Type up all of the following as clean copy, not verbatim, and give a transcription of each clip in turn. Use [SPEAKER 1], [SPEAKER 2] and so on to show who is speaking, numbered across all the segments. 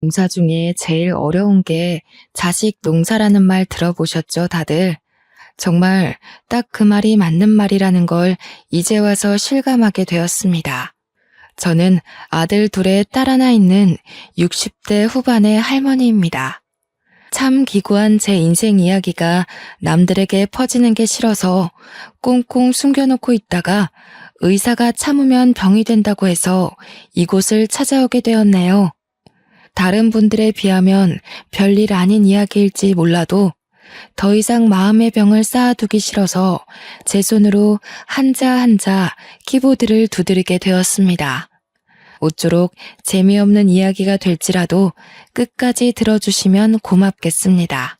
[SPEAKER 1] 농사 중에 제일 어려운 게 자식 농사라는 말 들어보셨죠, 다들? 정말 딱 그 말이 맞는 말이라는 걸 이제 와서 실감하게 되었습니다. 저는 아들 둘에 딸 하나 있는 60대 후반의 할머니입니다. 참 기구한 제 인생 이야기가 남들에게 퍼지는 게 싫어서 꽁꽁 숨겨놓고 있다가 의사가 참으면 병이 된다고 해서 이곳을 찾아오게 되었네요. 다른 분들에 비하면 별일 아닌 이야기일지 몰라도 더 이상 마음의 병을 쌓아두기 싫어서 제 손으로 한자 한자 키보드를 두드리게 되었습니다. 모쪼록 재미없는 이야기가 될지라도 끝까지 들어주시면 고맙겠습니다.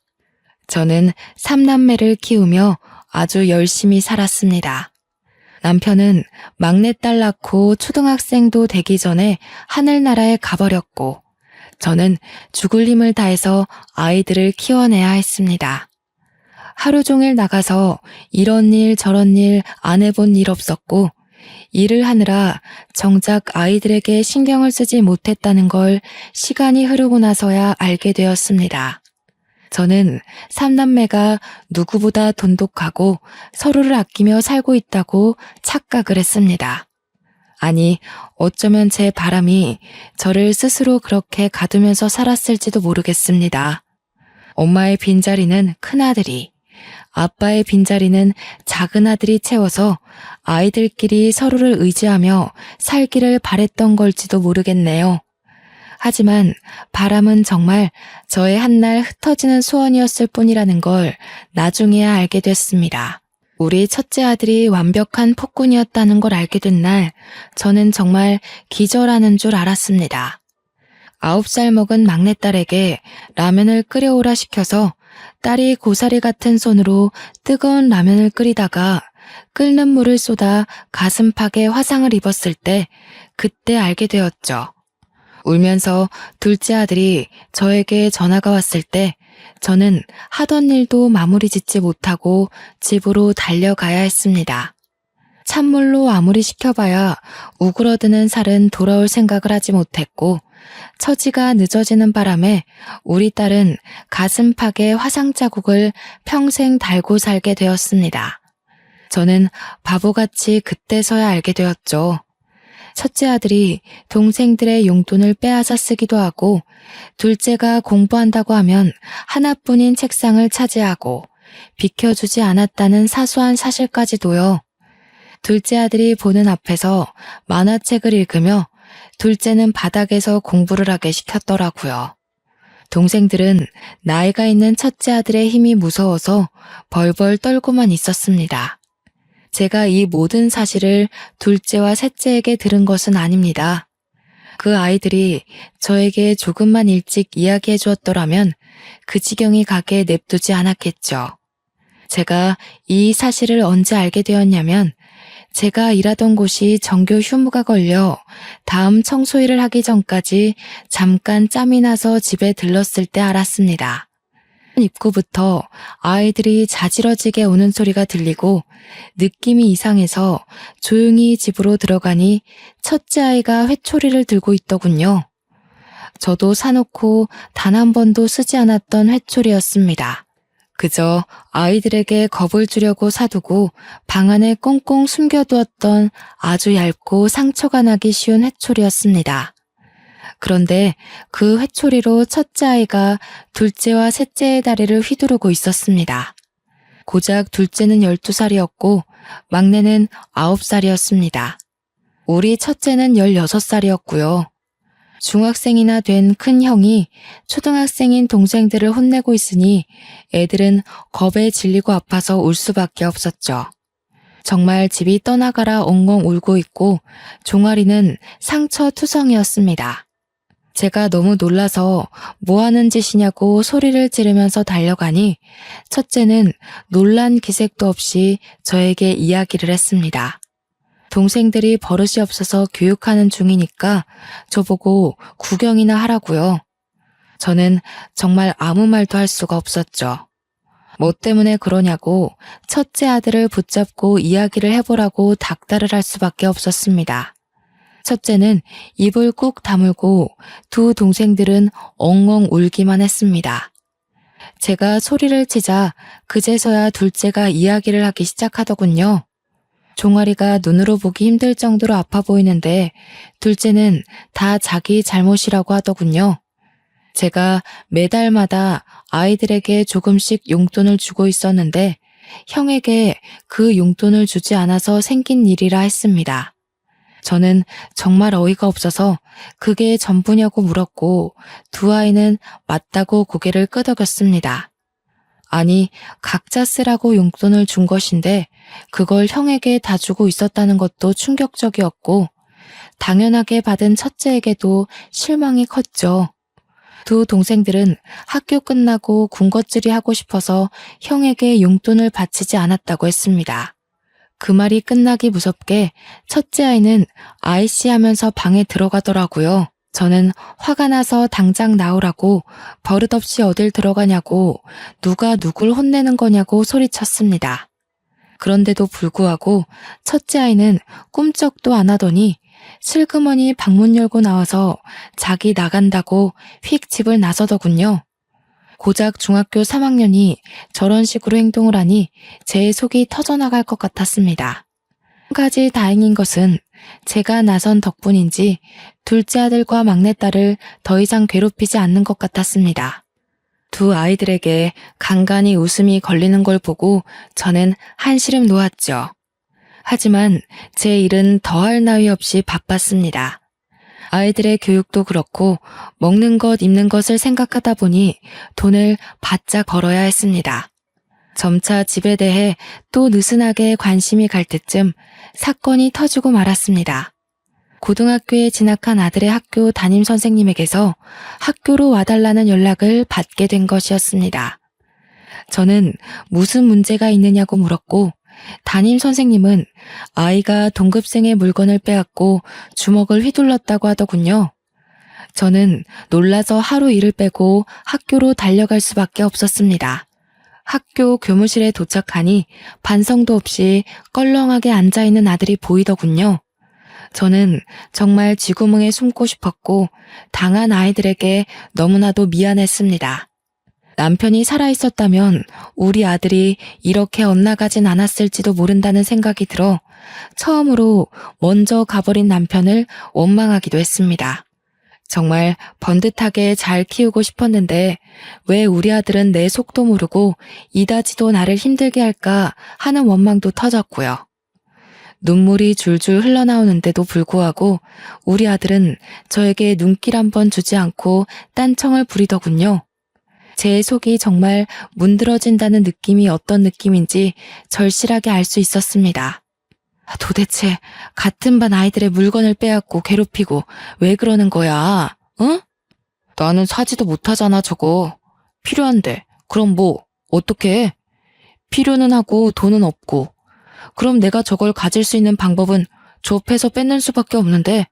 [SPEAKER 1] 저는 3남매를 키우며 아주 열심히 살았습니다. 남편은 막내딸 낳고 초등학생도 되기 전에 하늘나라에 가버렸고 저는 죽을 힘을 다해서 아이들을 키워내야 했습니다. 하루 종일 나가서 이런 일 저런 일 안 해본 일 없었고 일을 하느라 정작 아이들에게 신경을 쓰지 못했다는 걸 시간이 흐르고 나서야 알게 되었습니다. 저는 3남매가 누구보다 돈독하고 서로를 아끼며 살고 있다고 착각을 했습니다. 아니, 어쩌면 제 바람이 저를 스스로 그렇게 가두면서 살았을지도 모르겠습니다. 엄마의 빈자리는 큰아들이, 아빠의 빈자리는 작은아들이 채워서 아이들끼리 서로를 의지하며 살기를 바랬던 걸지도 모르겠네요. 하지만 바람은 정말 저의 한날 흩어지는 소원이었을 뿐이라는 걸 나중에야 알게 됐습니다. 우리 첫째 아들이 완벽한 폭군이었다는 걸 알게 된 날, 저는 정말 기절하는 줄 알았습니다. 9살 먹은 막내딸에게 라면을 끓여오라 시켜서 딸이 고사리 같은 손으로 뜨거운 라면을 끓이다가 끓는 물을 쏟아 가슴팍에 화상을 입었을 때 그때 알게 되었죠. 울면서 둘째 아들이 저에게 전화가 왔을 때 저는 하던 일도 마무리 짓지 못하고 집으로 달려가야 했습니다. 찬물로 아무리 식혀봐야 우그러드는 살은 돌아올 생각을 하지 못했고 처지가 늦어지는 바람에 우리 딸은 가슴팍에 화상 자국을 평생 달고 살게 되었습니다. 저는 바보같이 그때서야 알게 되었죠. 첫째 아들이 동생들의 용돈을 빼앗아 쓰기도 하고 둘째가 공부한다고 하면 하나뿐인 책상을 차지하고 비켜주지 않았다는 사소한 사실까지도요. 둘째 아들이 보는 앞에서 만화책을 읽으며 둘째는 바닥에서 공부를 하게 시켰더라고요. 동생들은 나이가 있는 첫째 아들의 힘이 무서워서 벌벌 떨고만 있었습니다. 제가 이 모든 사실을 둘째와 셋째에게 들은 것은 아닙니다. 그 아이들이 저에게 조금만 일찍 이야기해 주었더라면 그 지경이 가게 냅두지 않았겠죠. 제가 이 사실을 언제 알게 되었냐면 제가 일하던 곳이 정규 휴무가 걸려 다음 청소일을 하기 전까지 잠깐 짬이 나서 집에 들렀을 때 알았습니다. 입구부터 아이들이 자지러지게 우는 소리가 들리고 느낌이 이상해서 조용히 집으로 들어가니 첫째 아이가 회초리를 들고 있더군요. 저도 사놓고 단 한 번도 쓰지 않았던 회초리였습니다. 그저 아이들에게 겁을 주려고 사두고 방 안에 꽁꽁 숨겨두었던 아주 얇고 상처가 나기 쉬운 회초리였습니다. 그런데 그 회초리로 첫째 아이가 둘째와 셋째의 다리를 휘두르고 있었습니다. 고작 둘째는 12살이었고 막내는 9살이었습니다. 우리 첫째는 16살이었고요. 중학생이나 된 큰 형이 초등학생인 동생들을 혼내고 있으니 애들은 겁에 질리고 아파서 울 수밖에 없었죠. 정말 집이 떠나가라 엉엉 울고 있고 종아리는 상처투성이었습니다. 제가 너무 놀라서 뭐 하는 짓이냐고 소리를 지르면서 달려가니 첫째는 놀란 기색도 없이 저에게 이야기를 했습니다. 동생들이 버릇이 없어서 교육하는 중이니까 저보고 구경이나 하라고요. 저는 정말 아무 말도 할 수가 없었죠. 뭐 때문에 그러냐고 첫째 아들을 붙잡고 이야기를 해보라고 닥달을 할 수밖에 없었습니다. 첫째는 입을 꾹 다물고 두 동생들은 엉엉 울기만 했습니다. 제가 소리를 치자 그제서야 둘째가 이야기를 하기 시작하더군요. 종아리가 눈으로 보기 힘들 정도로 아파 보이는데 둘째는 다 자기 잘못이라고 하더군요. 제가 매달마다 아이들에게 조금씩 용돈을 주고 있었는데 형에게 그 용돈을 주지 않아서 생긴 일이라 했습니다. 저는 정말 어이가 없어서 그게 전부냐고 물었고 두 아이는 맞다고 고개를 끄덕였습니다. 아니, 각자 쓰라고 용돈을 준 것인데 그걸 형에게 다 주고 있었다는 것도 충격적이었고 당연하게 받은 첫째에게도 실망이 컸죠. 두 동생들은 학교 끝나고 군것질이 하고 싶어서 형에게 용돈을 바치지 않았다고 했습니다. 그 말이 끝나기 무섭게 첫째 아이는 아이씨 하면서 방에 들어가더라고요. 저는 화가 나서 당장 나오라고 버릇없이 어딜 들어가냐고 누가 누굴 혼내는 거냐고 소리쳤습니다. 그런데도 불구하고 첫째 아이는 꿈쩍도 안 하더니 슬그머니 방문 열고 나와서 자기 나간다고 휙 집을 나서더군요. 고작 중학교 3학년이 저런 식으로 행동을 하니 제 속이 터져나갈 것 같았습니다. 한 가지 다행인 것은 제가 나선 덕분인지 둘째 아들과 막내딸을 더 이상 괴롭히지 않는 것 같았습니다. 두 아이들에게 간간히 웃음이 걸리는 걸 보고 저는 한시름 놓았죠. 하지만 제 일은 더할 나위 없이 바빴습니다. 아이들의 교육도 그렇고 먹는 것, 입는 것을 생각하다 보니 돈을 바짝 벌어야 했습니다. 점차 집에 대해 또 느슨하게 관심이 갈 때쯤 사건이 터지고 말았습니다. 고등학교에 진학한 아들의 학교 담임 선생님에게서 학교로 와달라는 연락을 받게 된 것이었습니다. 저는 무슨 문제가 있느냐고 물었고 담임 선생님은 아이가 동급생의 물건을 빼앗고 주먹을 휘둘렀다고 하더군요. 저는 놀라서 하루 일을 빼고 학교로 달려갈 수밖에 없었습니다. 학교 교무실에 도착하니 반성도 없이 껄렁하게 앉아있는 아들이 보이더군요. 저는 정말 쥐구멍에 숨고 싶었고 당한 아이들에게 너무나도 미안했습니다. 남편이 살아있었다면 우리 아들이 이렇게 엇나가진 않았을지도 모른다는 생각이 들어 처음으로 먼저 가버린 남편을 원망하기도 했습니다. 정말 번듯하게 잘 키우고 싶었는데 왜 우리 아들은 내 속도 모르고 이다지도 나를 힘들게 할까 하는 원망도 터졌고요. 눈물이 줄줄 흘러나오는데도 불구하고 우리 아들은 저에게 눈길 한번 주지 않고 딴청을 부리더군요. 제 속이 정말 문드러진다는 느낌이 어떤 느낌인지 절실하게 알 수 있었습니다. 도대체 같은 반 아이들의 물건을 빼앗고 괴롭히고 왜 그러는 거야? 응? 나는 사지도 못하잖아 저거. 필요한데 그럼 뭐 어떻게 해? 필요는 하고 돈은 없고 그럼 내가 저걸 가질 수 있는 방법은 좁해서 뺏는 수밖에 없는데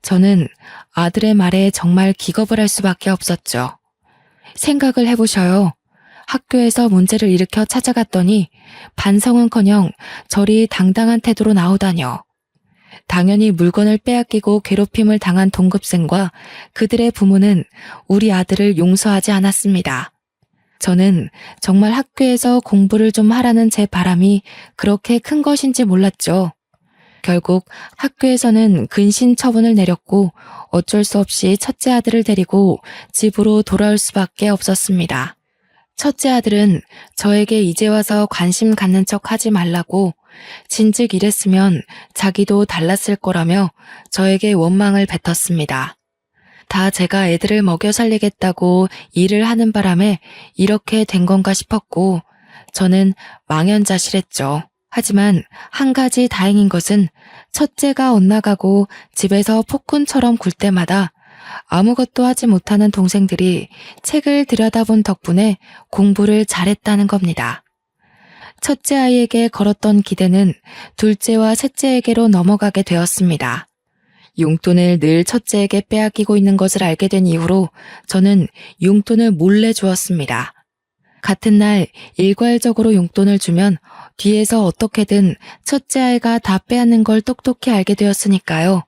[SPEAKER 1] 저는 아들의 말에 정말 기겁을 할 수밖에 없었죠. 생각을 해보셔요. 학교에서 문제를 일으켜 찾아갔더니 반성은커녕 저리 당당한 태도로 나오다뇨. 당연히 물건을 빼앗기고 괴롭힘을 당한 동급생과 그들의 부모는 우리 아들을 용서하지 않았습니다. 저는 정말 학교에서 공부를 좀 하라는 제 바람이 그렇게 큰 것인지 몰랐죠. 결국 학교에서는 근신 처분을 내렸고 어쩔 수 없이 첫째 아들을 데리고 집으로 돌아올 수밖에 없었습니다. 첫째 아들은 저에게 이제 와서 관심 갖는 척 하지 말라고 진즉 이랬으면 자기도 달랐을 거라며 저에게 원망을 뱉었습니다. 다 제가 애들을 먹여 살리겠다고 일을 하는 바람에 이렇게 된 건가 싶었고 저는 망연자실했죠. 하지만 한 가지 다행인 것은 첫째가 엇나가고 집에서 폭군처럼 굴 때마다 아무것도 하지 못하는 동생들이 책을 들여다본 덕분에 공부를 잘했다는 겁니다. 첫째 아이에게 걸었던 기대는 둘째와 셋째에게로 넘어가게 되었습니다. 용돈을 늘 첫째에게 빼앗기고 있는 것을 알게 된 이후로 저는 용돈을 몰래 주었습니다. 같은 날 일괄적으로 용돈을 주면 뒤에서 어떻게든 첫째 아이가 다 빼앗는 걸 똑똑히 알게 되었으니까요.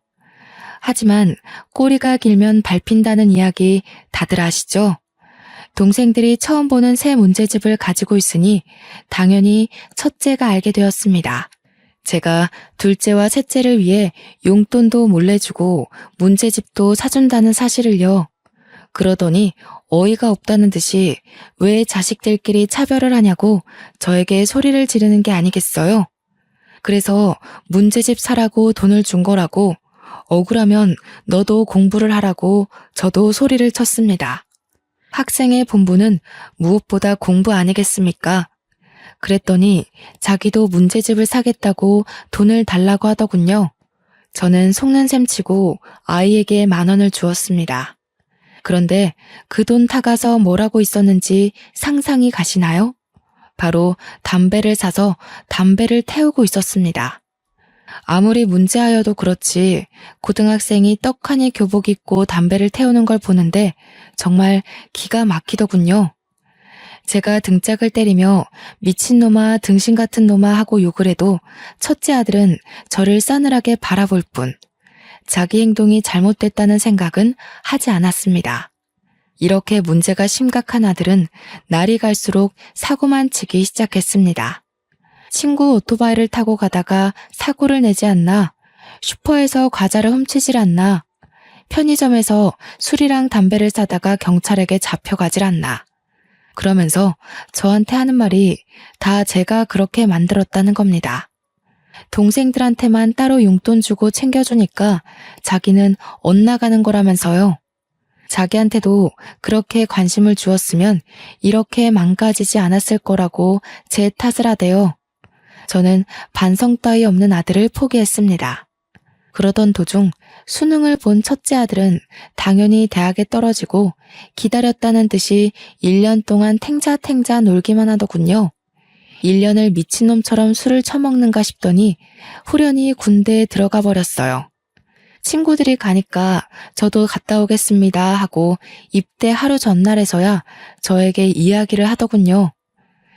[SPEAKER 1] 하지만 꼬리가 길면 밟힌다는 이야기 다들 아시죠? 동생들이 처음 보는 새 문제집을 가지고 있으니 당연히 첫째가 알게 되었습니다. 제가 둘째와 셋째를 위해 용돈도 몰래 주고 문제집도 사준다는 사실을요. 그러더니 어이가 없다는 듯이 왜 자식들끼리 차별을 하냐고 저에게 소리를 지르는 게 아니겠어요? 그래서 문제집 사라고 돈을 준 거라고, 억울하면 너도 공부를 하라고 저도 소리를 쳤습니다. 학생의 본분은 무엇보다 공부 아니겠습니까? 그랬더니 자기도 문제집을 사겠다고 돈을 달라고 하더군요. 저는 속는 셈 치고 아이에게 10,000원을 주었습니다. 그런데 그 돈 타가서 뭐라고 있었는지 상상이 가시나요? 바로 담배를 사서 담배를 태우고 있었습니다. 아무리 문제하여도 그렇지 고등학생이 떡하니 교복 입고 담배를 태우는 걸 보는데 정말 기가 막히더군요. 제가 등짝을 때리며 미친놈아 등신 같은 놈아 하고 욕을 해도 첫째 아들은 저를 싸늘하게 바라볼 뿐 자기 행동이 잘못됐다는 생각은 하지 않았습니다. 이렇게 문제가 심각한 아들은 날이 갈수록 사고만 치기 시작했습니다. 친구 오토바이를 타고 가다가 사고를 내지 않나, 슈퍼에서 과자를 훔치질 않나, 편의점에서 술이랑 담배를 사다가 경찰에게 잡혀가질 않나. 그러면서 저한테 하는 말이 다 제가 그렇게 만들었다는 겁니다. 동생들한테만 따로 용돈 주고 챙겨주니까 자기는 엇나가는 거라면서요. 자기한테도 그렇게 관심을 주었으면 이렇게 망가지지 않았을 거라고 제 탓을 하대요. 저는 반성 따위 없는 아들을 포기했습니다. 그러던 도중 수능을 본 첫째 아들은 당연히 대학에 떨어지고 기다렸다는 듯이 1년 동안 탱자탱자 놀기만 하더군요. 1년을 미친놈처럼 술을 처먹는가 싶더니 후련히 군대에 들어가 버렸어요. 친구들이 가니까 저도 갔다 오겠습니다 하고 입대 하루 전날에서야 저에게 이야기를 하더군요.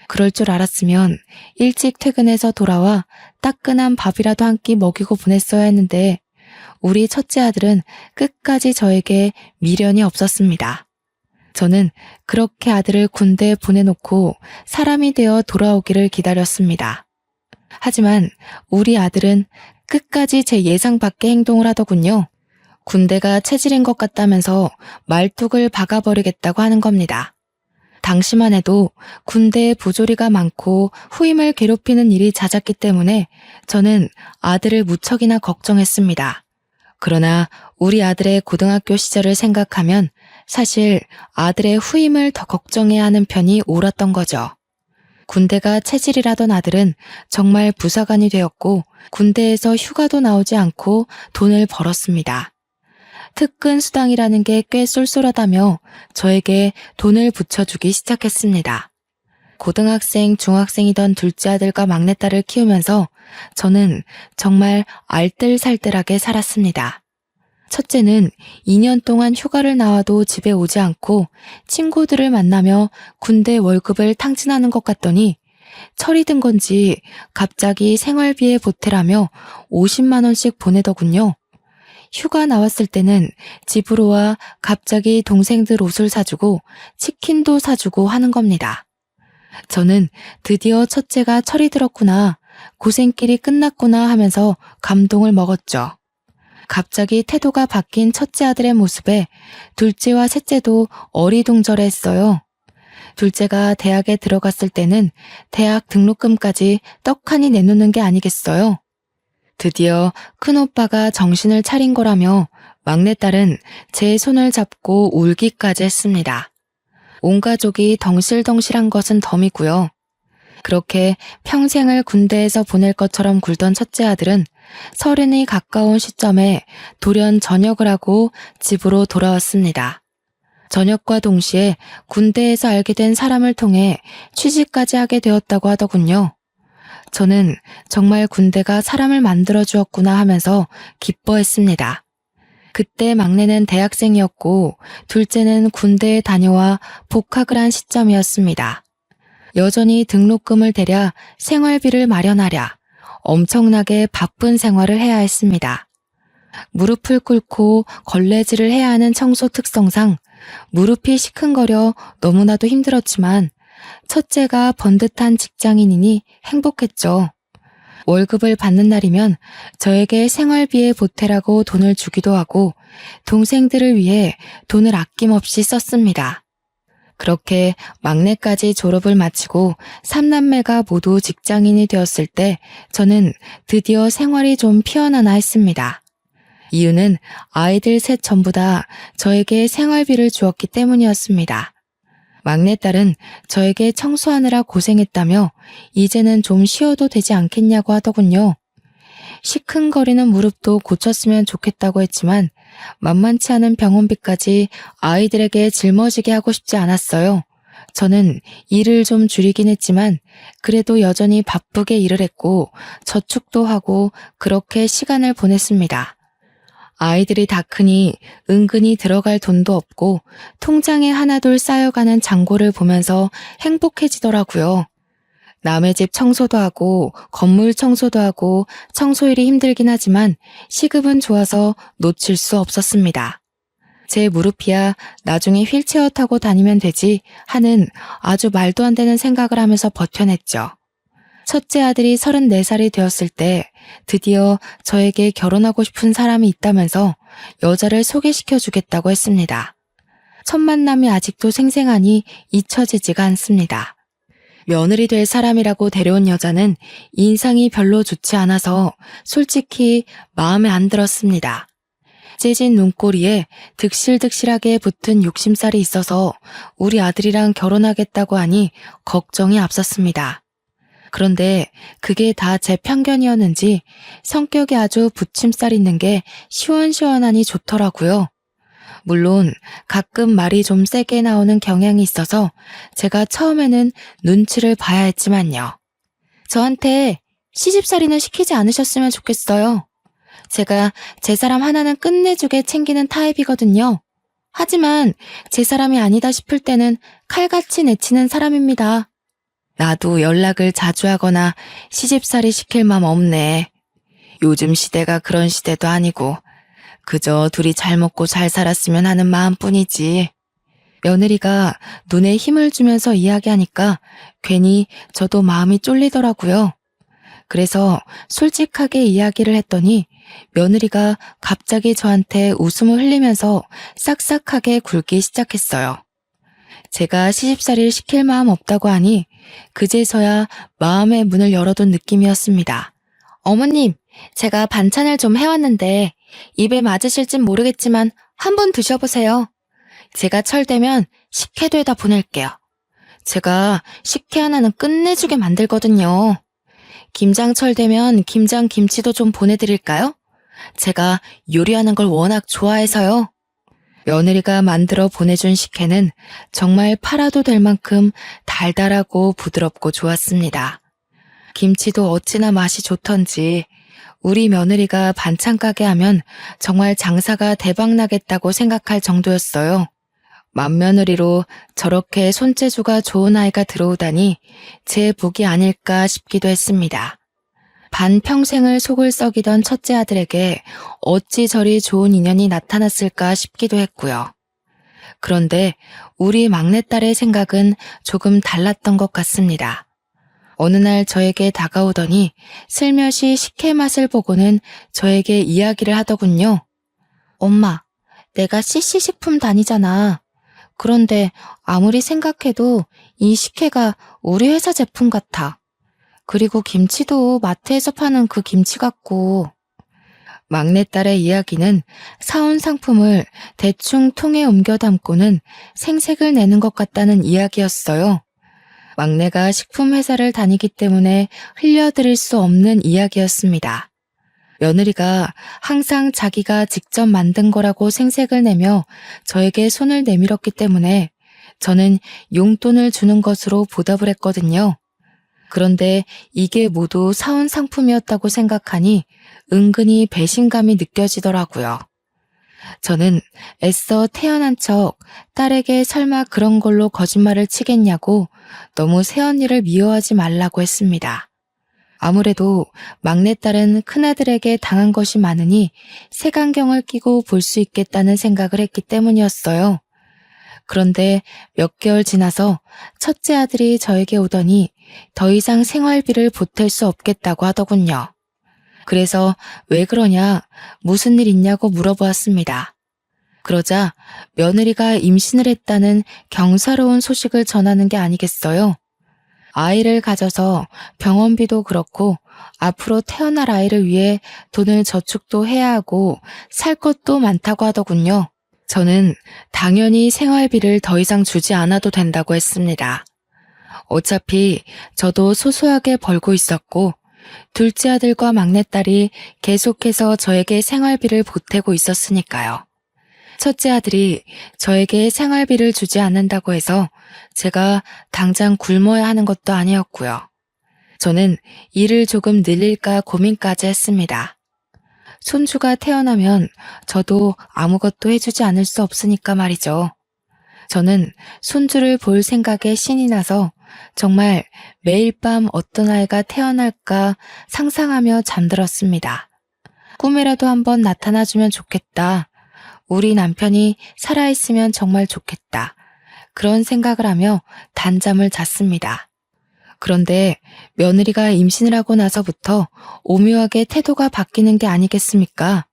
[SPEAKER 1] 그럴 줄 알았으면 일찍 퇴근해서 돌아와 따끈한 밥이라도 한 끼 먹이고 보냈어야 했는데 우리 첫째 아들은 끝까지 저에게 미련이 없었습니다. 저는 그렇게 아들을 군대에 보내놓고 사람이 되어 돌아오기를 기다렸습니다. 하지만 우리 아들은 끝까지 제 예상 밖의 행동을 하더군요. 군대가 체질인 것 같다면서 말뚝을 박아버리겠다고 하는 겁니다. 당시만 해도 군대에 부조리가 많고 후임을 괴롭히는 일이 잦았기 때문에 저는 아들을 무척이나 걱정했습니다. 그러나 우리 아들의 고등학교 시절을 생각하면 사실 아들의 후임을 더 걱정해야 하는 편이 옳았던 거죠. 군대가 체질이라던 아들은 정말 부사관이 되었고 군대에서 휴가도 나오지 않고 돈을 벌었습니다. 특근 수당이라는 게 꽤 쏠쏠하다며 저에게 돈을 붙여주기 시작했습니다. 고등학생, 중학생이던 둘째 아들과 막내딸을 키우면서 저는 정말 알뜰살뜰하게 살았습니다. 첫째는 2년 동안 휴가를 나와도 집에 오지 않고 친구들을 만나며 군대 월급을 탕진하는 것 같더니 철이 든 건지 갑자기 생활비에 보태라며 50만 원씩 보내더군요. 휴가 나왔을 때는 집으로 와 갑자기 동생들 옷을 사주고 치킨도 사주고 하는 겁니다. 저는 드디어 첫째가 철이 들었구나, 고생길이 끝났구나 하면서 감동을 먹었죠. 갑자기 태도가 바뀐 첫째 아들의 모습에 둘째와 셋째도 어리둥절했어요. 둘째가 대학에 들어갔을 때는 대학 등록금까지 떡하니 내놓는 게 아니겠어요. 드디어 큰오빠가 정신을 차린 거라며 막내딸은 제 손을 잡고 울기까지 했습니다. 온 가족이 덩실덩실한 것은 덤이고요. 그렇게 평생을 군대에서 보낼 것처럼 굴던 첫째 아들은 30이 가까운 시점에 돌연 전역을 하고 집으로 돌아왔습니다. 전역과 동시에 군대에서 알게 된 사람을 통해 취직까지 하게 되었다고 하더군요. 저는 정말 군대가 사람을 만들어 주었구나 하면서 기뻐했습니다. 그때 막내는 대학생이었고 둘째는 군대에 다녀와 복학을 한 시점이었습니다. 여전히 등록금을 대랴 생활비를 마련하랴 엄청나게 바쁜 생활을 해야 했습니다. 무릎을 꿇고 걸레질을 해야 하는 청소 특성상 무릎이 시큰거려 너무나도 힘들었지만 첫째가 번듯한 직장인이니 행복했죠. 월급을 받는 날이면 저에게 생활비에 보태라고 돈을 주기도 하고 동생들을 위해 돈을 아낌없이 썼습니다. 그렇게 막내까지 졸업을 마치고 3남매가 모두 직장인이 되었을 때 저는 드디어 생활이 좀 피어나나 했습니다. 이유는 아이들 셋 전부 다 저에게 생활비를 주었기 때문이었습니다. 막내딸은 저에게 청소하느라 고생했다며 이제는 좀 쉬어도 되지 않겠냐고 하더군요. 시큰거리는 무릎도 고쳤으면 좋겠다고 했지만 만만치 않은 병원비까지 아이들에게 짊어지게 하고 싶지 않았어요. 저는 일을 좀 줄이긴 했지만 그래도 여전히 바쁘게 일을 했고 저축도 하고 그렇게 시간을 보냈습니다. 아이들이 다 크니 은근히 들어갈 돈도 없고 통장에 하나둘 쌓여가는 잔고를 보면서 행복해지더라고요. 남의 집 청소도 하고 건물 청소도 하고 청소일이 힘들긴 하지만 시급은 좋아서 놓칠 수 없었습니다. 제 무릎이야 나중에 휠체어 타고 다니면 되지 하는 아주 말도 안 되는 생각을 하면서 버텨냈죠. 첫째 아들이 34살이 되었을 때 드디어 저에게 결혼하고 싶은 사람이 있다면서 여자를 소개시켜 주겠다고 했습니다. 첫 만남이 아직도 생생하니 잊혀지지가 않습니다. 며느리 될 사람이라고 데려온 여자는 인상이 별로 좋지 않아서 솔직히 마음에 안 들었습니다. 째진 눈꼬리에 득실득실하게 붙은 욕심살이 있어서 우리 아들이랑 결혼하겠다고 하니 걱정이 앞섰습니다. 그런데 그게 다 제 편견이었는지 성격이 아주 붙임살 있는 게 시원시원하니 좋더라고요. 물론 가끔 말이 좀 세게 나오는 경향이 있어서 제가 처음에는 눈치를 봐야 했지만요. 저한테 시집살이는 시키지 않으셨으면 좋겠어요. 제가 제 사람 하나는 끝내주게 챙기는 타입이거든요. 하지만 제 사람이 아니다 싶을 때는 칼같이 내치는 사람입니다. 나도 연락을 자주 하거나 시집살이 시킬 맘 없네. 요즘 시대가 그런 시대도 아니고 그저 둘이 잘 먹고 잘 살았으면 하는 마음뿐이지. 며느리가 눈에 힘을 주면서 이야기하니까 괜히 저도 마음이 쫄리더라고요. 그래서 솔직하게 이야기를 했더니 며느리가 갑자기 저한테 웃음을 흘리면서 싹싹하게 굴기 시작했어요. 제가 시집살이를 시킬 마음 없다고 하니 그제서야 마음의 문을 열어둔 느낌이었습니다. 어머님, 제가 반찬을 좀 해왔는데 입에 맞으실진 모르겠지만 한번 드셔보세요. 제가 철되면 식혜도에다 보낼게요. 제가 식혜 하나는 끝내주게 만들거든요. 김장철 되면 김장김치도 좀 보내드릴까요? 제가 요리하는 걸 워낙 좋아해서요. 며느리가 만들어 보내준 식혜는 정말 팔아도 될 만큼 달달하고 부드럽고 좋았습니다. 김치도 어찌나 맛이 좋던지 우리 며느리가 반찬 가게 하면 정말 장사가 대박나겠다고 생각할 정도였어요. 맏며느리로 저렇게 손재주가 좋은 아이가 들어오다니 제 복이 아닐까 싶기도 했습니다. 반평생을 속을 썩이던 첫째 아들에게 어찌 저리 좋은 인연이 나타났을까 싶기도 했고요. 그런데 우리 막내딸의 생각은 조금 달랐던 것 같습니다. 어느 날 저에게 다가오더니 슬며시 식혜 맛을 보고는 저에게 이야기를 하더군요. 엄마, 내가 CC식품 다니잖아. 그런데 아무리 생각해도 이 식혜가 우리 회사 제품 같아. 그리고 김치도 마트에서 파는 그 김치 같고. 막내딸의 이야기는 사온 상품을 대충 통에 옮겨 담고는 생색을 내는 것 같다는 이야기였어요. 막내가 식품회사를 다니기 때문에 흘려드릴 수 없는 이야기였습니다. 며느리가 항상 자기가 직접 만든 거라고 생색을 내며 저에게 손을 내밀었기 때문에 저는 용돈을 주는 것으로 보답을 했거든요. 그런데 이게 모두 사온 상품이었다고 생각하니 은근히 배신감이 느껴지더라고요. 저는 애써 태어난 척 딸에게 설마 그런 걸로 거짓말을 치겠냐고 너무 새언니를 미워하지 말라고 했습니다. 아무래도 막내딸은 큰아들에게 당한 것이 많으니 색안경을 끼고 볼 수 있겠다는 생각을 했기 때문이었어요. 그런데 몇 개월 지나서 첫째 아들이 저에게 오더니 더 이상 생활비를 보탤 수 없겠다고 하더군요. 그래서 왜 그러냐, 무슨 일 있냐고 물어보았습니다. 그러자 며느리가 임신을 했다는 경사로운 소식을 전하는 게 아니겠어요? 아이를 가져서 병원비도 그렇고 앞으로 태어날 아이를 위해 돈을 저축도 해야 하고 살 것도 많다고 하더군요. 저는 당연히 생활비를 더 이상 주지 않아도 된다고 했습니다. 어차피 저도 소소하게 벌고 있었고 둘째 아들과 막내딸이 계속해서 저에게 생활비를 보태고 있었으니까요. 첫째 아들이 저에게 생활비를 주지 않는다고 해서 제가 당장 굶어야 하는 것도 아니었고요. 저는 일을 조금 늘릴까 고민까지 했습니다. 손주가 태어나면 저도 아무것도 해주지 않을 수 없으니까 말이죠. 저는 손주를 볼 생각에 신이 나서 정말 매일 밤 어떤 아이가 태어날까 상상하며 잠들었습니다. 꿈에라도 한번 나타나주면 좋겠다. 우리 남편이 살아있으면 정말 좋겠다. 그런 생각을 하며 단잠을 잤습니다. 그런데 며느리가 임신을 하고 나서부터 오묘하게 태도가 바뀌는 게 아니겠습니까?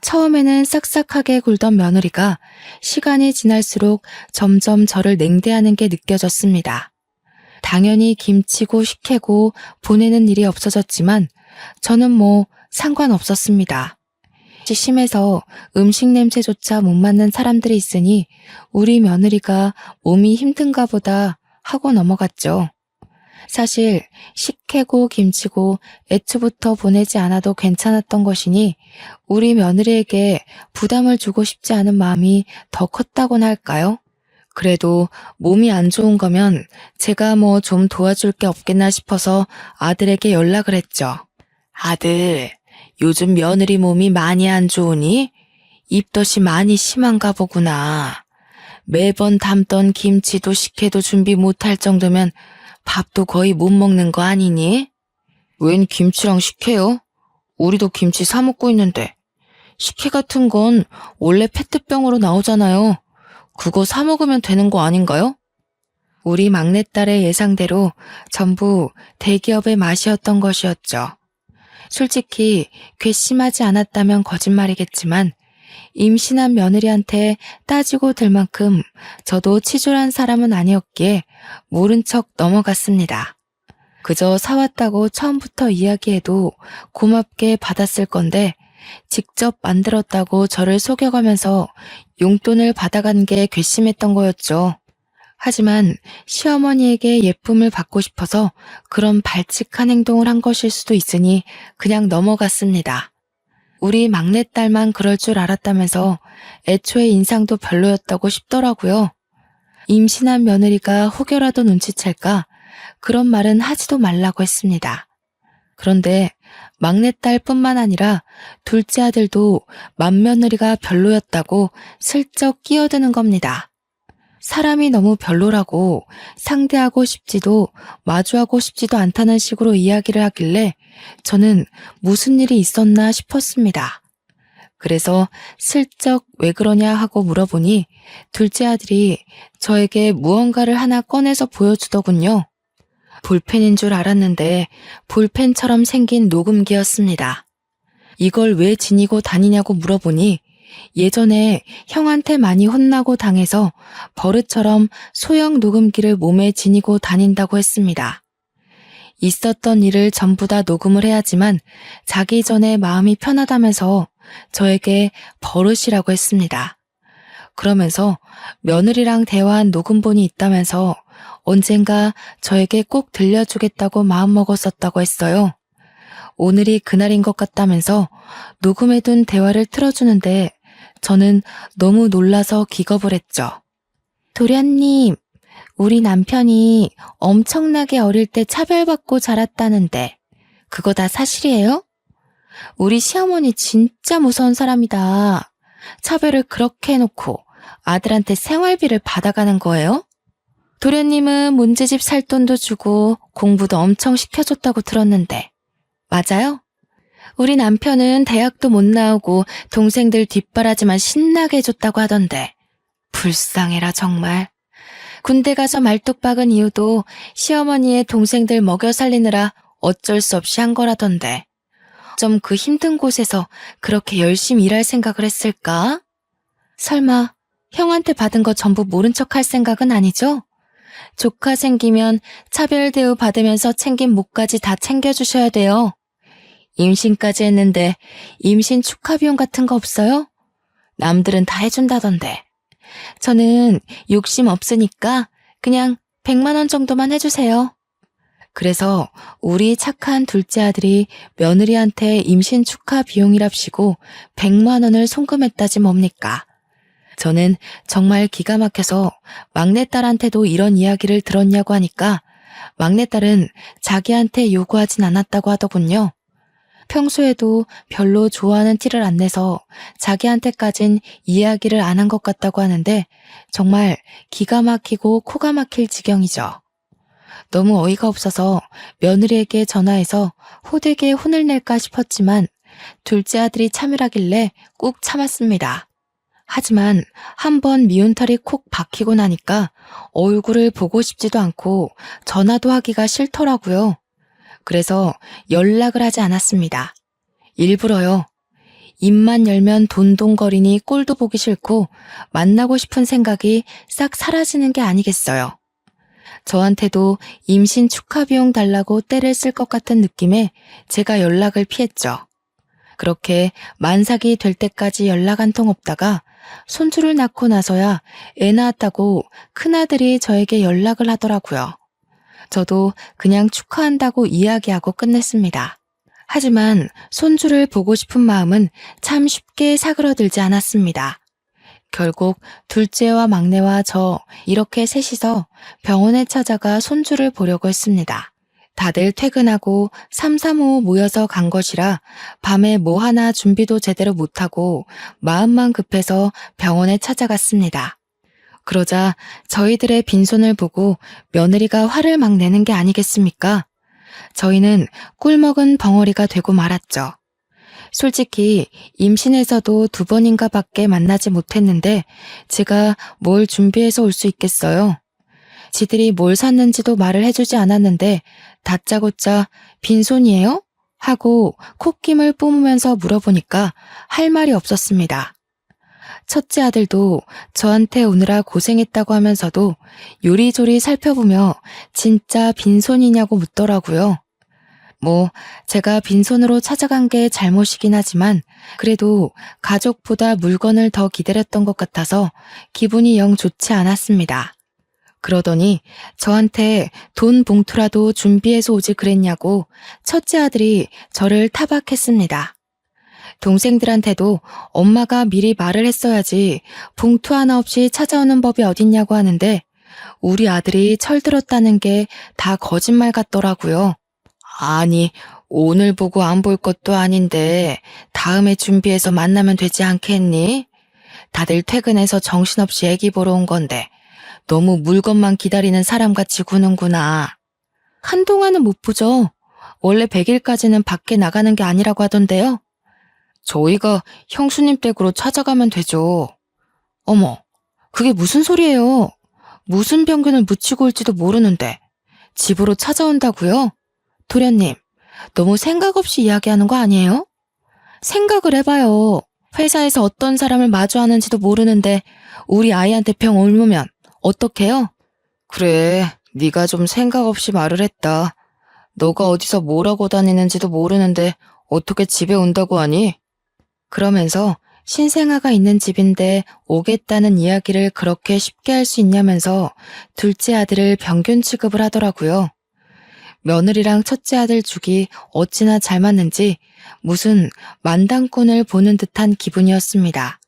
[SPEAKER 1] 처음에는 싹싹하게 굴던 며느리가 시간이 지날수록 점점 저를 냉대하는 게 느껴졌습니다. 당연히 김치고 식혜고 보내는 일이 없어졌지만 저는 뭐 상관없었습니다. 심해서 음식 냄새조차 못 맡는 사람들이 있으니 우리 며느리가 몸이 힘든가 보다 하고 넘어갔죠. 사실 식혜고 김치고 애초부터 보내지 않아도 괜찮았던 것이니 우리 며느리에게 부담을 주고 싶지 않은 마음이 더 컸다고나 할까요? 그래도 몸이 안 좋은 거면 제가 뭐 좀 도와줄 게 없겠나 싶어서 아들에게 연락을 했죠. 아들, 요즘 며느리 몸이 많이 안 좋으니 입덧이 많이 심한가 보구나. 매번 담던 김치도 식혜도 준비 못할 정도면 밥도 거의 못 먹는 거 아니니? 웬 김치랑 식혜요? 우리도 김치 사 먹고 있는데. 식혜 같은 건 원래 페트병으로 나오잖아요. 그거 사 먹으면 되는 거 아닌가요? 우리 막내딸의 예상대로 전부 대기업의 맛이었던 것이었죠. 솔직히 괘씸하지 않았다면 거짓말이겠지만 임신한 며느리한테 따지고 들 만큼 저도 치졸한 사람은 아니었기에 모른 척 넘어갔습니다. 그저 사왔다고 처음부터 이야기해도 고맙게 받았을 건데 직접 만들었다고 저를 속여가면서 용돈을 받아간 게 괘씸했던 거였죠. 하지만 시어머니에게 예쁨을 받고 싶어서 그런 발칙한 행동을 한 것일 수도 있으니 그냥 넘어갔습니다. 우리 막내딸만 그럴 줄 알았다면서 애초에 인상도 별로였다고 싶더라고요. 임신한 며느리가 혹여라도 눈치챌까 그런 말은 하지도 말라고 했습니다. 그런데 막내딸뿐만 아니라 둘째 아들도 맏며느리가 별로였다고 슬쩍 끼어드는 겁니다. 사람이 너무 별로라고 상대하고 싶지도 마주하고 싶지도 않다는 식으로 이야기를 하길래 저는 무슨 일이 있었나 싶었습니다. 그래서 슬쩍 왜 그러냐 하고 물어보니 둘째 아들이 저에게 무언가를 하나 꺼내서 보여주더군요. 볼펜인 줄 알았는데 볼펜처럼 생긴 녹음기였습니다. 이걸 왜 지니고 다니냐고 물어보니 예전에 형한테 많이 혼나고 당해서 버릇처럼 소형 녹음기를 몸에 지니고 다닌다고 했습니다. 있었던 일을 전부 다 녹음을 해야지만 자기 전에 마음이 편하다면서 저에게 버릇이라고 했습니다. 그러면서 며느리랑 대화한 녹음본이 있다면서 언젠가 저에게 꼭 들려주겠다고 마음먹었었다고 했어요. 오늘이 그날인 것 같다면서 녹음해둔 대화를 틀어주는데 저는 너무 놀라서 기겁을 했죠. 도련님, 우리 남편이 엄청나게 어릴 때 차별받고 자랐다는데 그거 다 사실이에요? 우리 시어머니 진짜 무서운 사람이다. 차별을 그렇게 해놓고 아들한테 생활비를 받아가는 거예요? 도련님은 문제집 살 돈도 주고 공부도 엄청 시켜줬다고 들었는데 맞아요? 우리 남편은 대학도 못 나오고 동생들 뒷바라지만 신나게 해줬다고 하던데. 불쌍해라 정말. 군대 가서 말뚝 박은 이유도 시어머니의 동생들 먹여 살리느라 어쩔 수 없이 한 거라던데. 좀 그 힘든 곳에서 그렇게 열심히 일할 생각을 했을까? 설마 형한테 받은 거 전부 모른 척 할 생각은 아니죠? 조카 생기면 차별 대우 받으면서 챙긴 목까지 다 챙겨주셔야 돼요. 임신까지 했는데 임신 축하 비용 같은 거 없어요? 남들은 다 해준다던데. 저는 욕심 없으니까 그냥 100만 원 정도만 해주세요. 그래서 우리 착한 둘째 아들이 며느리한테 임신 축하 비용이랍시고 100만 원을 송금했다지 뭡니까? 저는 정말 기가 막혀서 막내딸한테도 이런 이야기를 들었냐고 하니까 막내딸은 자기한테 요구하진 않았다고 하더군요. 평소에도 별로 좋아하는 티를 안 내서 자기한테까진 이야기를 안 한 것 같다고 하는데 정말 기가 막히고 코가 막힐 지경이죠. 너무 어이가 없어서 며느리에게 전화해서 호되게 혼을 낼까 싶었지만 둘째 아들이 참으라길래 꾹 참았습니다. 하지만 한번 미운털이 콕 박히고 나니까 얼굴을 보고 싶지도 않고 전화도 하기가 싫더라고요. 그래서 연락을 하지 않았습니다. 일부러요. 입만 열면 돈돈거리니 꼴도 보기 싫고 만나고 싶은 생각이 싹 사라지는 게 아니겠어요. 저한테도 임신 축하 비용 달라고 떼를 쓸 것 같은 느낌에 제가 연락을 피했죠. 그렇게 만삭이 될 때까지 연락 한 통 없다가 손주를 낳고 나서야 애 낳았다고 큰아들이 저에게 연락을 하더라고요. 저도 그냥 축하한다고 이야기하고 끝냈습니다. 하지만 손주를 보고 싶은 마음은 참 쉽게 사그러들지 않았습니다. 결국 둘째와 막내와 저 이렇게 셋이서 병원에 찾아가 손주를 보려고 했습니다. 다들 퇴근하고 삼삼오오 모여서 간 것이라 밤에 뭐 하나 준비도 제대로 못하고 마음만 급해서 병원에 찾아갔습니다. 그러자 저희들의 빈손을 보고 며느리가 화를 막 내는 게 아니겠습니까? 저희는 꿀먹은 벙어리가 되고 말았죠. 솔직히 임신해서도 2번인가 밖에 만나지 못했는데 제가 뭘 준비해서 올 수 있겠어요? 지들이 뭘 샀는지도 말을 해주지 않았는데 다짜고짜 빈손이에요? 하고 콧김을 뿜으면서 물어보니까 할 말이 없었습니다. 첫째 아들도 저한테 오느라 고생했다고 하면서도 요리조리 살펴보며 진짜 빈손이냐고 묻더라고요. 뭐 제가 빈손으로 찾아간 게 잘못이긴 하지만 그래도 가족보다 물건을 더 기다렸던 것 같아서 기분이 영 좋지 않았습니다. 그러더니 저한테 돈 봉투라도 준비해서 오지 그랬냐고 첫째 아들이 저를 타박했습니다. 동생들한테도 엄마가 미리 말을 했어야지 봉투 하나 없이 찾아오는 법이 어딨냐고 하는데 우리 아들이 철들었다는 게 다 거짓말 같더라고요. 아니, 오늘 보고 안 볼 것도 아닌데 다음에 준비해서 만나면 되지 않겠니? 다들 퇴근해서 정신없이 애기 보러 온 건데 너무 물건만 기다리는 사람같이 구는구나. 한동안은 못 보죠. 원래 100일까지는 밖에 나가는 게 아니라고 하던데요. 저희가 형수님 댁으로 찾아가면 되죠. 어머, 그게 무슨 소리예요? 무슨 병균을 묻히고 올지도 모르는데 집으로 찾아온다고요? 도련님, 너무 생각 없이 이야기하는 거 아니에요? 생각을 해봐요. 회사에서 어떤 사람을 마주하는지도 모르는데 우리 아이한테 병 옮으면 어떡해요? 그래, 네가 좀 생각 없이 말을 했다. 너가 어디서 뭘 하고 다니는지도 모르는데 어떻게 집에 온다고 하니? 그러면서 신생아가 있는 집인데 오겠다는 이야기를 그렇게 쉽게 할 수 있냐면서 둘째 아들을 병균 취급을 하더라고요. 며느리랑 첫째 아들 죽이 어찌나 잘 맞는지 무슨 만당꾼을 보는 듯한 기분이었습니다.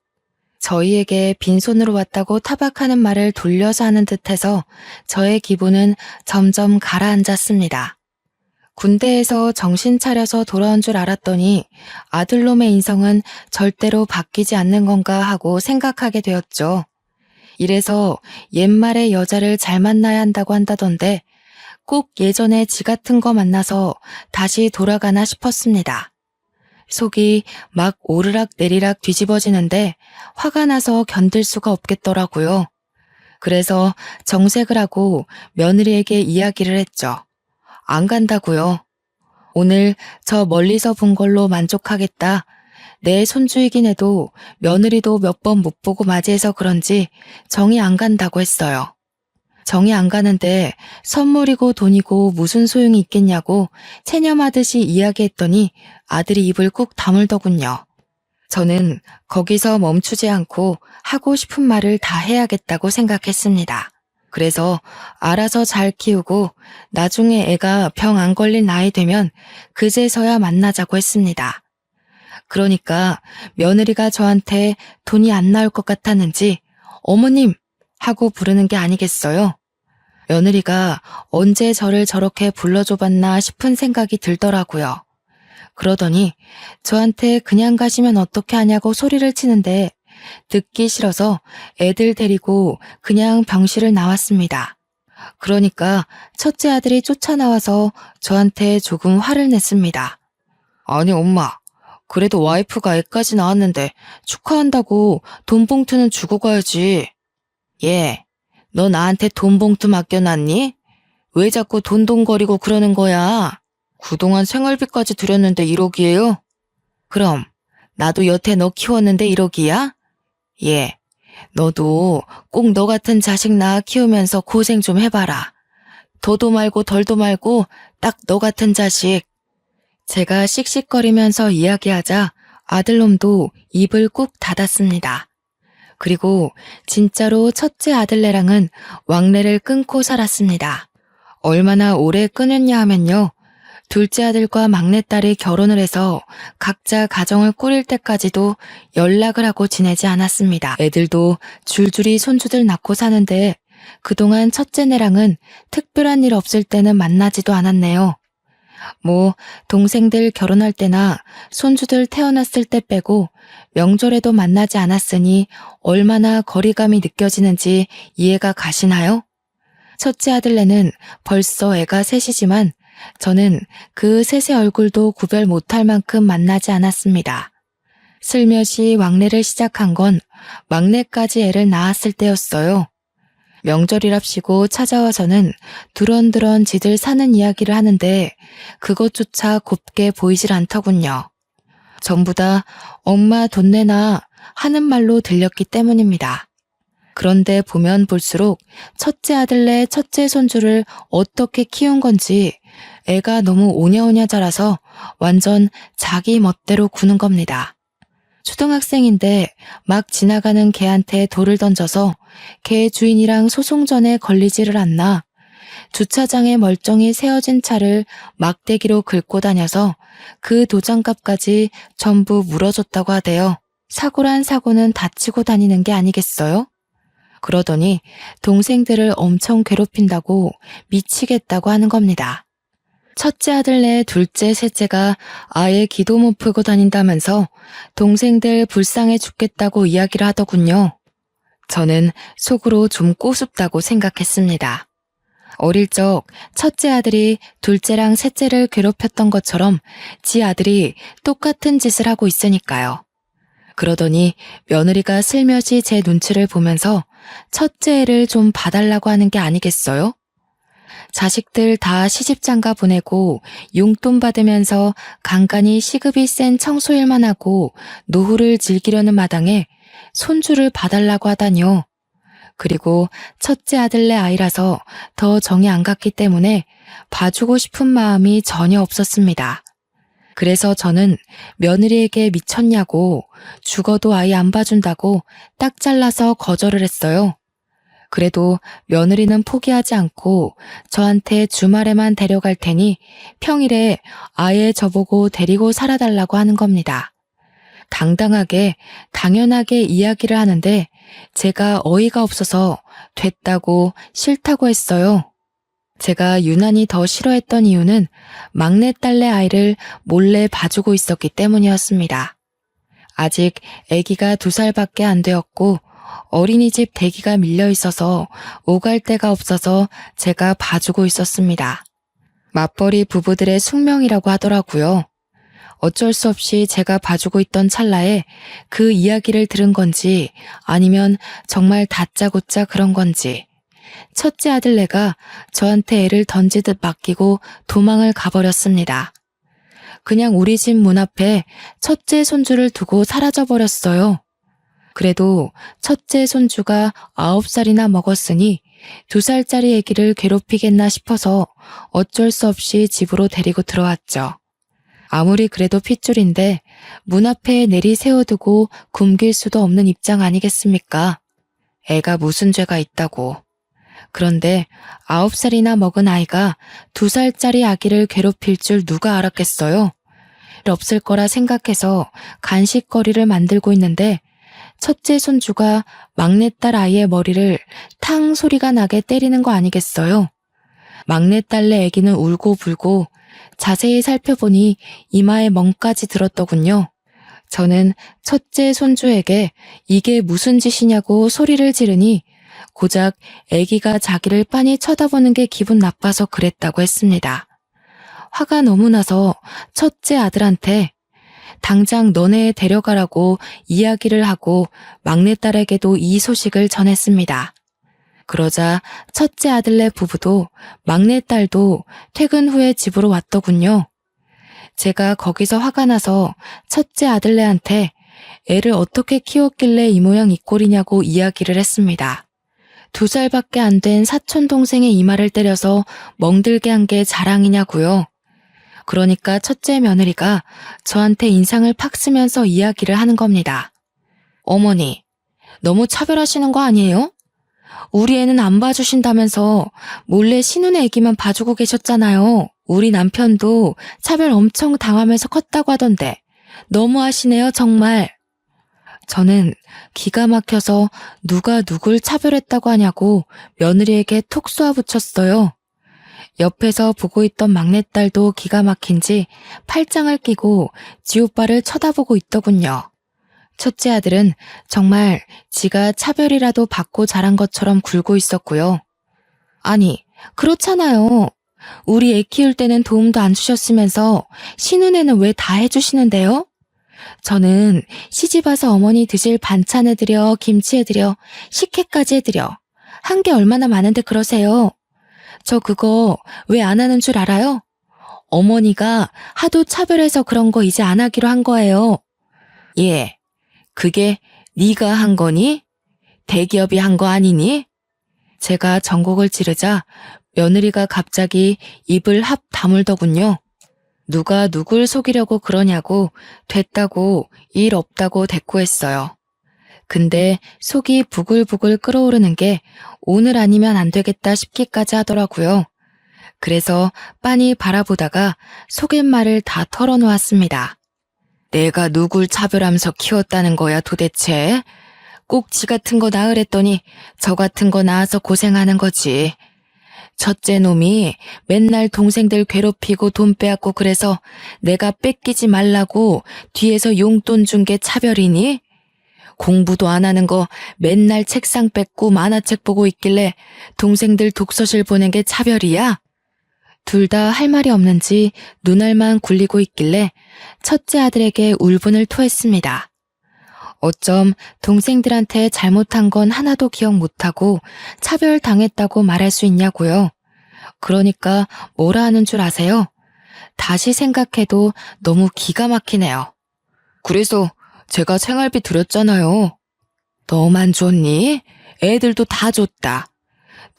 [SPEAKER 1] 저희에게 빈손으로 왔다고 타박하는 말을 돌려서 하는 듯해서 저의 기분은 점점 가라앉았습니다. 군대에서 정신 차려서 돌아온 줄 알았더니 아들놈의 인성은 절대로 바뀌지 않는 건가 하고 생각하게 되었죠. 이래서 옛말에 여자를 잘 만나야 한다고 한다던데 꼭 예전에 지 같은 거 만나서 다시 돌아가나 싶었습니다. 속이 막 오르락 내리락 뒤집어지는데 화가 나서 견딜 수가 없겠더라고요. 그래서 정색을 하고 며느리에게 이야기를 했죠. 안 간다고요. 오늘 저 멀리서 본 걸로 만족하겠다. 내 손주이긴 해도 며느리도 몇 번 못 보고 맞이해서 그런지 정이 안 간다고 했어요. 정이 안 가는데 선물이고 돈이고 무슨 소용이 있겠냐고 체념하듯이 이야기했더니 아들이 입을 꾹 다물더군요. 저는 거기서 멈추지 않고 하고 싶은 말을 다 해야겠다고 생각했습니다. 그래서 알아서 잘 키우고 나중에 애가 병 안 걸릴 나이 되면 그제서야 만나자고 했습니다. 그러니까 며느리가 저한테 돈이 안 나올 것 같았는지 어머님 하고 부르는 게 아니겠어요? 며느리가 언제 저를 저렇게 불러줘봤나 싶은 생각이 들더라고요. 그러더니 저한테 그냥 가시면 어떻게 하냐고 소리를 치는데 듣기 싫어서 애들 데리고 그냥 병실을 나왔습니다. 그러니까 첫째 아들이 쫓아나와서 저한테 조금 화를 냈습니다. 아니 엄마, 그래도 와이프가 애까지 낳았는데 축하한다고 돈 봉투는 주고 가야지. 얘, 너 나한테 돈 봉투 맡겨놨니? 왜 자꾸 돈돈거리고 그러는 거야? 그동안 생활비까지 들였는데 1억이에요? 그럼 나도 여태 너 키웠는데 1억이야? 얘, 너도 꼭 너 같은 자식 낳아 키우면서 고생 좀 해봐라. 더도 말고 덜도 말고 딱 너 같은 자식. 제가 씩씩거리면서 이야기하자 아들놈도 입을 꾹 닫았습니다. 그리고 진짜로 첫째 아들네랑은 왕래를 끊고 살았습니다. 얼마나 오래 끊었냐 하면요. 둘째 아들과 막내딸이 결혼을 해서 각자 가정을 꾸릴 때까지도 연락을 하고 지내지 않았습니다. 애들도 줄줄이 손주들 낳고 사는데 그동안 첫째네랑은 특별한 일 없을 때는 만나지도 않았네요. 뭐 동생들 결혼할 때나 손주들 태어났을 때 빼고 명절에도 만나지 않았으니 얼마나 거리감이 느껴지는지 이해가 가시나요? 첫째 아들네는 벌써 애가 셋이지만 저는 그 셋의 얼굴도 구별 못할 만큼 만나지 않았습니다. 슬며시 왕래를 시작한 건 막내까지 애를 낳았을 때였어요. 명절이랍시고 찾아와서는 두런두런 지들 사는 이야기를 하는데 그것조차 곱게 보이질 않더군요. 전부 다 엄마 돈 내놔 하는 말로 들렸기 때문입니다. 그런데 보면 볼수록 첫째 아들네 첫째 손주를 어떻게 키운 건지 애가 너무 오냐오냐 자라서 완전 자기 멋대로 구는 겁니다. 초등학생인데 막 지나가는 개한테 돌을 던져서 개 주인이랑 소송전에 걸리지를 않나 주차장에 멀쩡히 세워진 차를 막대기로 긁고 다녀서 그 도장값까지 전부 물어줬다고 하대요. 사고란 사고는 다치고 다니는 게 아니겠어요? 그러더니 동생들을 엄청 괴롭힌다고 미치겠다고 하는 겁니다. 첫째 아들네 둘째 셋째가 아예 기도 못 풀고 다닌다면서 동생들 불쌍해 죽겠다고 이야기를 하더군요. 저는 속으로 좀 꼬숩다고 생각했습니다. 어릴 적 첫째 아들이 둘째랑 셋째를 괴롭혔던 것처럼 지 아들이 똑같은 짓을 하고 있으니까요. 그러더니 며느리가 슬며시 제 눈치를 보면서 첫째 애를 좀 봐달라고 하는 게 아니겠어요? 자식들 다 시집장가 보내고 용돈 받으면서 간간히 시급이 센 청소일만 하고 노후를 즐기려는 마당에 손주를 봐달라고 하다니요. 그리고 첫째 아들네 아이라서 더 정이 안 갔기 때문에 봐주고 싶은 마음이 전혀 없었습니다. 그래서 저는 며느리에게 미쳤냐고 죽어도 아이 안 봐준다고 딱 잘라서 거절을 했어요. 그래도 며느리는 포기하지 않고 저한테 주말에만 데려갈 테니 평일에 아예 저보고 데리고 살아달라고 하는 겁니다. 당당하게 당연하게 이야기를 하는데 제가 어이가 없어서 됐다고 싫다고 했어요. 제가 유난히 더 싫어했던 이유는 막내딸내 아이를 몰래 봐주고 있었기 때문이었습니다. 아직 아기가 2살밖에 안 되었고 어린이집 대기가 밀려 있어서 오갈 데가 없어서 제가 봐주고 있었습니다. 맞벌이 부부들의 숙명이라고 하더라고요. 어쩔 수 없이 제가 봐주고 있던 찰나에 그 이야기를 들은 건지 아니면 정말 다짜고짜 그런 건지 첫째 아들네가 저한테 애를 던지듯 맡기고 도망을 가버렸습니다. 그냥 우리 집 문 앞에 첫째 손주를 두고 사라져버렸어요. 그래도 첫째 손주가 9살이나 먹었으니 2살짜리 아기를 괴롭히겠나 싶어서 어쩔 수 없이 집으로 데리고 들어왔죠. 아무리 그래도 핏줄인데 문 앞에 내리 세워두고 굶길 수도 없는 입장 아니겠습니까? 애가 무슨 죄가 있다고. 그런데 9살이나 먹은 아이가 2살짜리 아기를 괴롭힐 줄 누가 알았겠어요? 없을 거라 생각해서 간식거리를 만들고 있는데 첫째 손주가 막내딸 아이의 머리를 탕 소리가 나게 때리는 거 아니겠어요? 막내딸네 아기는 울고 불고 자세히 살펴보니 이마에 멍까지 들었더군요. 저는 첫째 손주에게 이게 무슨 짓이냐고 소리를 지르니 고작 아기가 자기를 빤히 쳐다보는 게 기분 나빠서 그랬다고 했습니다. 화가 너무 나서 첫째 아들한테 당장 너네 데려가라고 이야기를 하고 막내딸에게도 이 소식을 전했습니다. 그러자 첫째 아들네 부부도 막내딸도 퇴근 후에 집으로 왔더군요. 제가 거기서 화가 나서 첫째 아들네한테 애를 어떻게 키웠길래 이 모양 이 꼴이냐고 이야기를 했습니다. 2살밖에 안 된 사촌 동생의 이마를 때려서 멍들게 한 게 자랑이냐고요. 그러니까 첫째 며느리가 저한테 인상을 팍 쓰면서 이야기를 하는 겁니다. 어머니, 너무 차별하시는 거 아니에요? 우리 애는 안 봐주신다면서 몰래 신혼의 애기만 봐주고 계셨잖아요. 우리 남편도 차별 엄청 당하면서 컸다고 하던데 너무하시네요 정말. 저는 기가 막혀서 누가 누굴 차별했다고 하냐고 며느리에게 톡 쏘아붙였어요. 옆에서 보고 있던 막내딸도 기가 막힌지 팔짱을 끼고 지 오빠를 쳐다보고 있더군요. 첫째 아들은 정말 지가 차별이라도 받고 자란 것처럼 굴고 있었고요. 아니, 그렇잖아요. 우리 애 키울 때는 도움도 안 주셨으면서 신혼에는 왜 다 해주시는데요? 저는 시집 와서 어머니 드실 반찬 해드려, 김치 해드려, 식혜까지 해드려. 한 게 얼마나 많은데 그러세요. 저 그거 왜 안 하는 줄 알아요? 어머니가 하도 차별해서 그런 거 이제 안 하기로 한 거예요. 예, 그게 네가 한 거니? 대기업이 한 거 아니니? 제가 전곡을 찌르자 며느리가 갑자기 입을 합 다물더군요. 누가 누굴 속이려고 그러냐고 됐다고 일 없다고 대꾸했어요. 근데 속이 부글부글 끓어오르는 게 오늘 아니면 안 되겠다 싶기까지 하더라고요. 그래서 빤히 바라보다가 속갯말을 다 털어놓았습니다. 내가 누굴 차별하면서 키웠다는 거야 도대체? 꼭 지 같은 거 낳으랬더니 저 같은 거 낳아서 고생하는 거지. 첫째 놈이 맨날 동생들 괴롭히고 돈 빼앗고 그래서 내가 뺏기지 말라고 뒤에서 용돈 준 게 차별이니? 공부도 안 하는 거 맨날 책상 뺏고 만화책 보고 있길래 동생들 독서실 보낸 게 차별이야? 둘 다 할 말이 없는지 눈알만 굴리고 있길래 첫째 아들에게 울분을 토했습니다. 어쩜 동생들한테 잘못한 건 하나도 기억 못하고 차별당했다고 말할 수 있냐고요. 그러니까 뭐라 하는 줄 아세요? 다시 생각해도 너무 기가 막히네요. 그래서 제가 생활비 드렸잖아요. 너만 줬니? 애들도 다 줬다.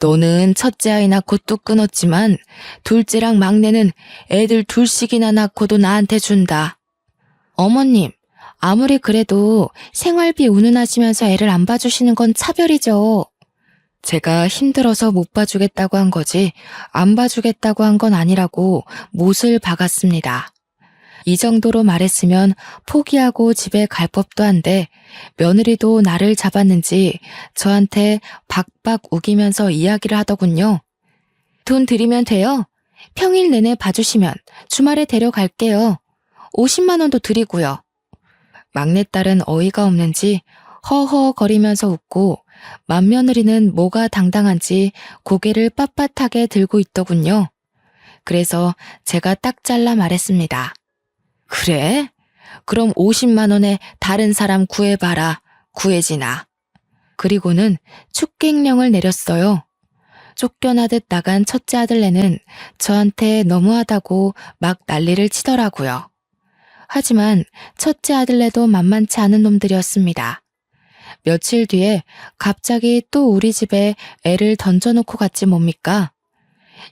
[SPEAKER 1] 너는 첫째 아이 낳고 뚝 끊었지만 둘째랑 막내는 애들 둘씩이나 낳고도 나한테 준다. 어머님, 아무리 그래도 생활비 운운하시면서 애를 안 봐주시는 건 차별이죠. 제가 힘들어서 못 봐주겠다고 한 거지 안 봐주겠다고 한 건 아니라고 못을 박았습니다. 이 정도로 말했으면 포기하고 집에 갈 법도 한데 며느리도 나를 잡았는지 저한테 박박 우기면서 이야기를 하더군요. 돈 드리면 돼요. 평일 내내 봐주시면 주말에 데려갈게요. 50만 원도 드리고요. 막내딸은 어이가 없는지 허허거리면서 웃고 맏며느리는 뭐가 당당한지 고개를 빳빳하게 들고 있더군요. 그래서 제가 딱 잘라 말했습니다. 그래? 그럼 50만 원에 다른 사람 구해봐라. 구해지나. 그리고는 축객령을 내렸어요. 쫓겨나듯 나간 첫째 아들네는 저한테 너무하다고 막 난리를 치더라고요. 하지만 첫째 아들네도 만만치 않은 놈들이었습니다. 며칠 뒤에 갑자기 또 우리 집에 애를 던져놓고 갔지 뭡니까?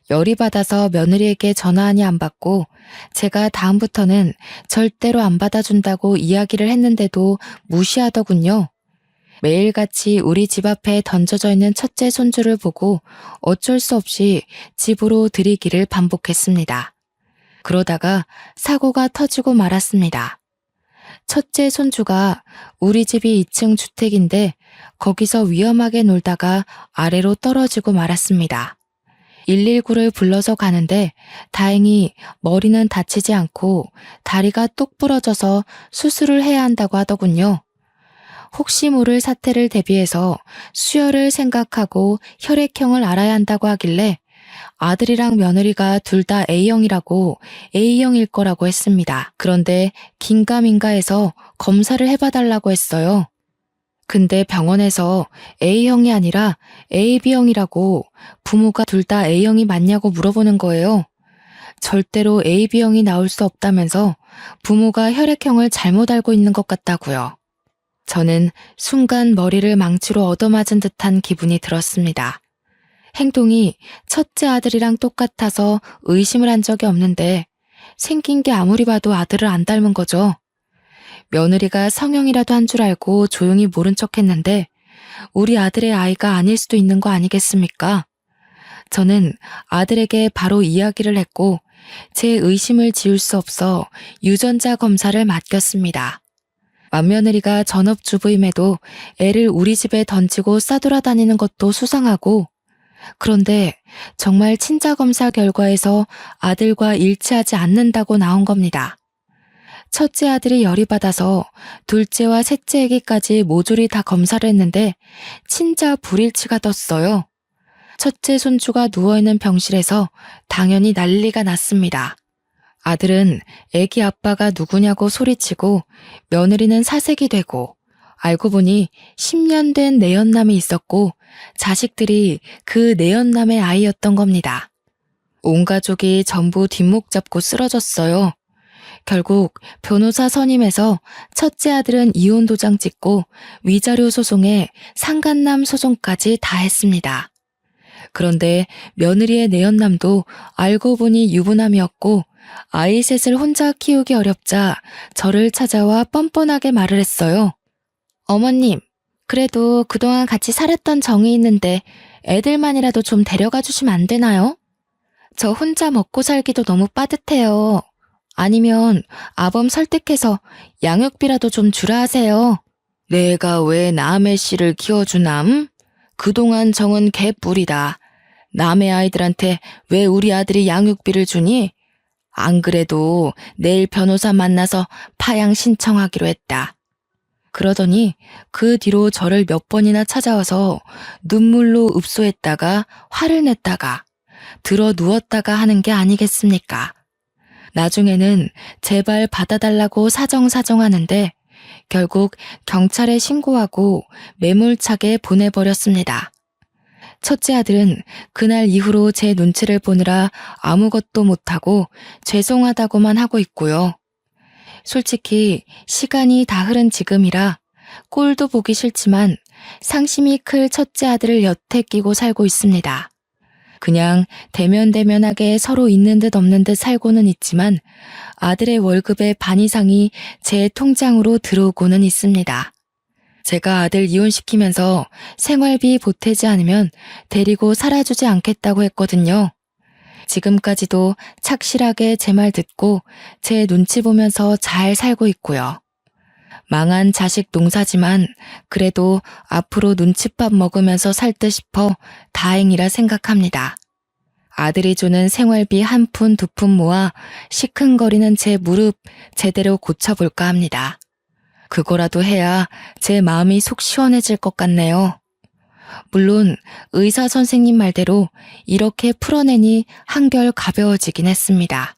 [SPEAKER 1] 열이 받아서 며느리에게 전화하니 안 받고 제가 다음부터는 절대로 안 받아준다고 이야기를 했는데도 무시하더군요. 매일같이 우리 집 앞에 던져져 있는 첫째 손주를 보고 어쩔 수 없이 집으로 들이기를 반복했습니다. 그러다가 사고가 터지고 말았습니다. 첫째 손주가 우리 집이 2층 주택인데 거기서 위험하게 놀다가 아래로 떨어지고 말았습니다. 119를 불러서 가는데 다행히 머리는 다치지 않고 다리가 똑 부러져서 수술을 해야 한다고 하더군요. 혹시 모를 사태를 대비해서 수혈을 생각하고 혈액형을 알아야 한다고 하길래 아들이랑 며느리가 둘 다 A형이라고 A형일 거라고 했습니다. 그런데 긴가민가해서 검사를 해봐달라고 했어요. 근데 병원에서 A형이 아니라 AB형이라고 부모가 둘 다 A형이 맞냐고 물어보는 거예요. 절대로 AB형이 나올 수 없다면서 부모가 혈액형을 잘못 알고 있는 것 같다고요. 저는 순간 머리를 망치로 얻어맞은 듯한 기분이 들었습니다. 행동이 첫째 아들이랑 똑같아서 의심을 한 적이 없는데 생긴 게 아무리 봐도 아들을 안 닮은 거죠. 며느리가 성형이라도 한 줄 알고 조용히 모른 척 했는데 우리 아들의 아이가 아닐 수도 있는 거 아니겠습니까? 저는 아들에게 바로 이야기를 했고 제 의심을 지울 수 없어 유전자 검사를 맡겼습니다. 맏며느리가 전업주부임에도 애를 우리 집에 던지고 싸돌아다니는 것도 수상하고 그런데 정말 친자검사 결과에서 아들과 일치하지 않는다고 나온 겁니다. 첫째 아들이 열이 받아서 둘째와 셋째 애기까지 모조리 다 검사를 했는데 친자 불일치가 떴어요. 첫째 손주가 누워있는 병실에서 당연히 난리가 났습니다. 아들은 애기 아빠가 누구냐고 소리치고 며느리는 사색이 되고 알고 보니 10년 된 내연남이 있었고 자식들이 그 내연남의 아이였던 겁니다. 온 가족이 전부 뒷목 잡고 쓰러졌어요. 결국 변호사 선임해서 첫째 아들은 이혼 도장 찍고 위자료 소송에 상간남 소송까지 다 했습니다. 그런데 며느리의 내연남도 알고 보니 유부남이었고 아이 셋을 혼자 키우기 어렵자 저를 찾아와 뻔뻔하게 말을 했어요. 어머님, 그래도 그동안 같이 살았던 정이 있는데 애들만이라도 좀 데려가 주시면 안 되나요? 저 혼자 먹고 살기도 너무 빠듯해요. 아니면 아범 설득해서 양육비라도 좀 주라 하세요. 내가 왜 남의 씨를 키워주남? 그동안 정은 개뿔이다. 남의 아이들한테 왜 우리 아들이 양육비를 주니? 안 그래도 내일 변호사 만나서 파양 신청하기로 했다. 그러더니 그 뒤로 저를 몇 번이나 찾아와서 눈물로 읍소했다가 화를 냈다가 들어 누웠다가 하는 게 아니겠습니까? 나중에는 제발 받아달라고 사정사정하는데 결국 경찰에 신고하고 매몰차게 보내버렸습니다. 첫째 아들은 그날 이후로 제 눈치를 보느라 아무것도 못하고 죄송하다고만 하고 있고요. 솔직히 시간이 다 흐른 지금이라 꼴도 보기 싫지만 상심이 클 첫째 아들을 여태 끼고 살고 있습니다. 그냥 대면대면하게 서로 있는 듯 없는 듯 살고는 있지만 아들의 월급의 반 이상이 제 통장으로 들어오고는 있습니다. 제가 아들 이혼시키면서 생활비 보태지 않으면 데리고 살아주지 않겠다고 했거든요. 지금까지도 착실하게 제 말 듣고 제 눈치 보면서 잘 살고 있고요. 망한 자식 농사지만 그래도 앞으로 눈칫밥 먹으면서 살 듯 싶어 다행이라 생각합니다. 아들이 주는 생활비 한 푼 두 푼 모아 시큰거리는 제 무릎 제대로 고쳐볼까 합니다. 그거라도 해야 제 마음이 속 시원해질 것 같네요. 물론 의사 선생님 말대로 이렇게 풀어내니 한결 가벼워지긴 했습니다.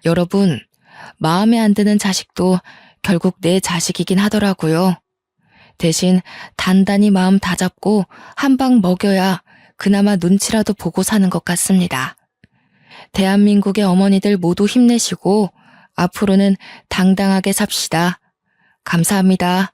[SPEAKER 1] 여러분, 마음에 안 드는 자식도 결국 내 자식이긴 하더라고요. 대신 단단히 마음 다잡고 한 방 먹여야 그나마 눈치라도 보고 사는 것 같습니다. 대한민국의 어머니들 모두 힘내시고 앞으로는 당당하게 삽시다. 감사합니다.